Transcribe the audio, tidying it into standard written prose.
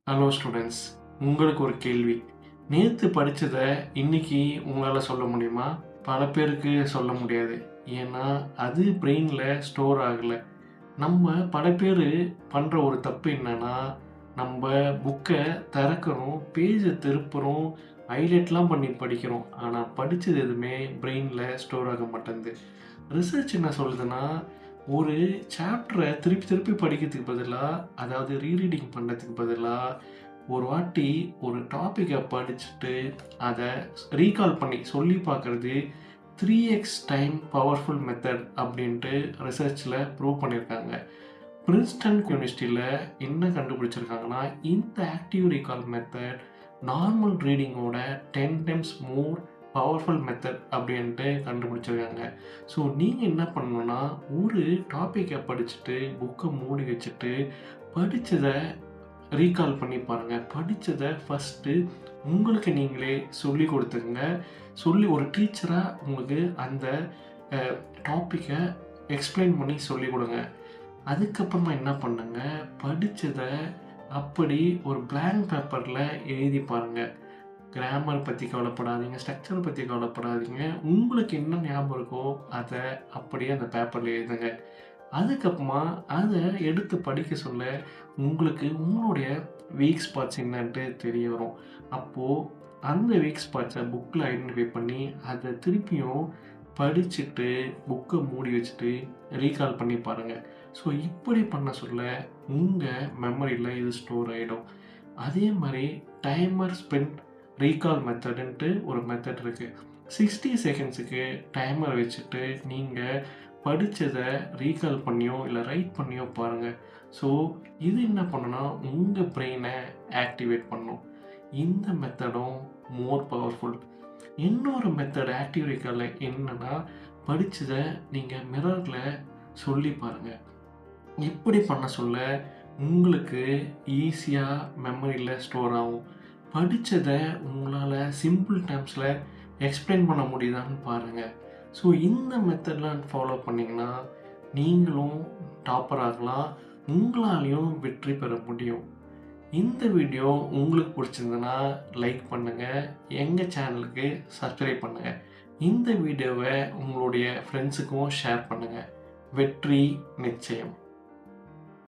Hello students, உங்களுக்கு ஒரு கேள்வி. நேத்து படிச்சத இன்னைக்கு உங்களால சொல்ல முடியுமா? பல பேருக்கு சொல்ல முடியாது. ஏன்னா, அது பிரெயின்ல ஸ்டோர் ஆகல. நம்ம பல பேரு பண்ற ஒரு தப்பு என்னன்னா, நம்ப புக்க திறக்கிறோம், பேஜ திருப்புறோம், ஹைலைட்லாம் பண்ணி படிக்கிறோம். ஆனா, படிச்சது எதுவுமே பிரெயின்ல ஸ்டோர் ஆக மாட்டேன்து. ரிசர்ச் என்ன சொல்லுதுன்னா, ஒரு சாப்டர திருப்பி திருப்பி படிக்கிறதுக்கு பதிலா, அதாவது ரீடிங் பண்றதுக்கு பதிலா, ஒரு வாட்டி ஒரு டாபிக்க படிச்சுட்டு, அத ரீகால் பண்ணி சொல்லி பார்க்கறது 3x டைம் பவர்ஃபுல் மெத்தட் அப்படின்ட்டு ரிசர்ச்ல ப்ரூவ் பண்ணியிருக்காங்க. பிரின்ஸ்டன் யூனிவர்சிட்டியில என்ன கண்டுபிடிச்சிருக்காங்கன்னா, இந்த ஆக்டிவ் ரீகால் மெத்தட் நார்மல் ரீடிங்கோட 10 டைம்ஸ் மோர் பவர்ஃபுல் மெத்தட் அப்படின்ட்டு கண்டுபிடிச்சிருக்காங்க. ஸோ நீங்க என்ன பண்ணணும்னா, ஒரு டாபிக்க படிச்சுட்டு, புக்க மூடி வச்சுட்டு, படிச்சத ரீகால் பண்ணி பாருங்க. படிச்சத ஃபர்ஸ்ட்டு உங்களுக்கு நீங்களே சொல்லிக் குடுத்துக்கங்க. சொல்லி ஒரு டீச்சரா உங்களுக்கு அந்த அ டாபிக்க எக்ஸ்ப்ளைன் பண்ணி சொல்லிக் குடுங்க. அதுக்கப்புறமா என்ன பண்ணுங்க, படிச்சத அப்படி ஒரு பிளாங்க் பேப்பர்ல எழுதி பாருங்க. கிராமர் பத்தி கவலைப்படாதீங்க, ஸ்ட்ரக்சர் பத்தி கவலைப்படாதீங்க. உங்களுக்கு என்ன ஞாபகம் இருக்கோ, அத அப்படியே அந்த பேப்பர்ல எழுதுங்க. அதுக்கப்புறமா அத எடுத்து படிக்க சொல்ல, உங்களுக்கு உங்களுடைய வீக் ஸ்பாட்ஸ் என்னன்ட்டு தெரிய வரும். அப்போ அந்த வீக் ஸ்பாட்ஸ புக்ல ஐடென்டிஃபை பண்ணி, அத திருப்பியும் படிச்சுட்டு, புக்க மூடி வச்சுட்டு, ரீகால் பண்ணி பாருங்க. ஸோ இப்படி பண்ண சொல்ல, உங்க மெமரியில இது ஸ்டோர் ஆயிடும். அதே மாரி டைமர் ஸ்பென்ட் ரீகால் மெத்தடுன்ட்டு ஒரு மெத்தட் இருக்கு. 60 செகண்ட்ஸுக்கு டைமர் வச்சுட்டு, நீங்க படிச்சத ரீகால் பண்ணியோ, இல்ல ரைட் பண்ணியோ பாருங்க. ஸோ இது என்ன பண்ணும்னா, உங்க பிரெயின ஆக்டிவேட் பண்ணும். இந்த மெத்தடும் மோர் பவர்ஃபுல். இன்னொரு மெத்தட் ஆக்டிவ் ரீகால்ல என்னன்னா, படிச்சத நீங்க மிரர்ல சொல்லி பாருங்க. இப்படி பண்ண சொல்ல, உங்களுக்கு ஈஸியா மெமரியில ஸ்டோர் ஆகும். படிச்சத உங்களால சிம்பிள் டெர்ம்ஸ்ல எக்ஸ்பிளைன் பண்ண முடியுதான்னு பாருங்க. ஸோ இந்த மெத்தட்லாம் ஃபாலோ பண்ணீங்கன்னா, நீங்களும் டாப்பர் ஆகலாம். உங்களாலயும் வெற்றி பெற முடியும். இந்த வீடியோ உங்களுக்கு பிடிச்சிருந்ததுன்னா லைக் பண்ணுங்க. எங்க சேனலுக்கு சப்ஸ்கிரைப் பண்ணுங்க. இந்த வீடியோவ உங்களுடைய ஃப்ரெண்ட்ஸுக்கும் ஷேர் பண்ணுங்க. வெற்றி நிச்சயம்.